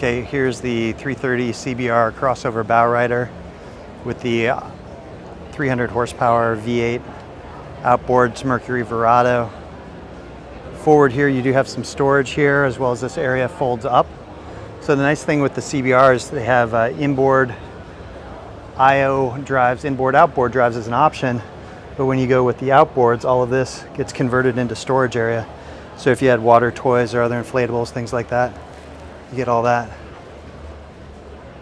Okay, here's the 330 CBR Crossover Bowrider with the 300 horsepower V8 Outboards Mercury Verado. Forward here you do have some storage here, as well as this area folds up. So the nice thing with the CBR is they have inboard IO drives, inboard outboard drives as an option, but when you go with the outboards, all of this gets converted into storage area. So if you had water toys or other inflatables, things like that, you get all that.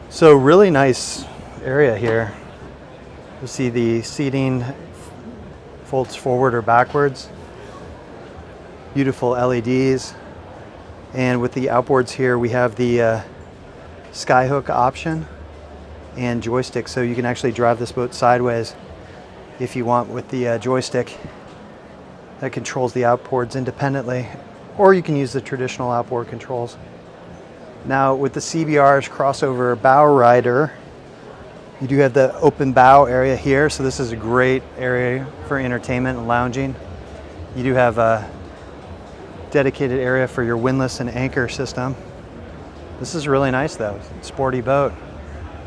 So really nice area here. You see the seating folds forward or backwards. Beautiful LEDs. And with the outboards here, we have the Skyhook option and joystick, so you can actually drive this boat sideways if you want with the joystick that controls the outboards independently, or you can use the traditional outboard controls. Now with the CBR's Crossover Bowrider, you do have the open bow area here, so this is a great area for entertainment and lounging. You do have a dedicated area for your windlass and anchor system. This is really nice though, sporty boat.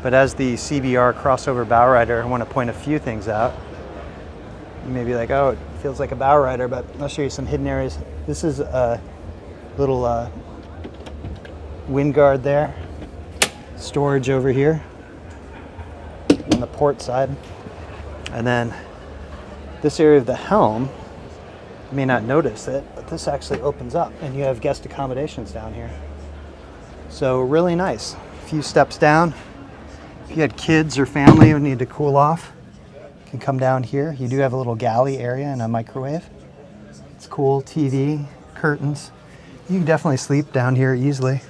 But as the CBR Crossover Bowrider, I want to point a few things out. You may be like, oh, it feels like a bowrider, but I'll show you some hidden areas. This is a little wind guard there. Storage over here on the port side. And then this area of the helm, you may not notice it, but this actually opens up and you have guest accommodations down here. So really nice. A few steps down. If you had kids or family who need to cool off, you can come down here. You do have a little galley area and a microwave. It's cool, TV, curtains. You can definitely sleep down here easily.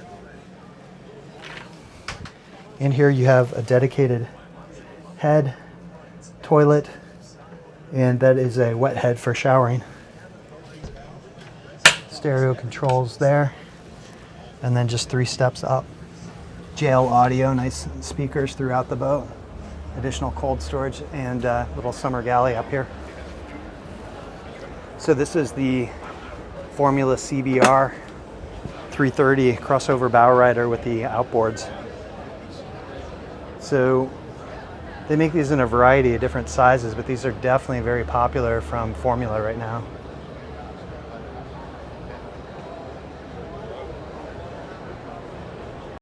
In here you have a dedicated head, toilet, and that is a wet head for showering. Stereo controls there, and then just 3 steps up. JL audio, nice speakers throughout the boat. Additional cold storage and little summer galley up here. So this is the Formula CBR 330 Crossover Bowrider with the outboards. So they make these in a variety of different sizes, but these are definitely very popular from Formula right now.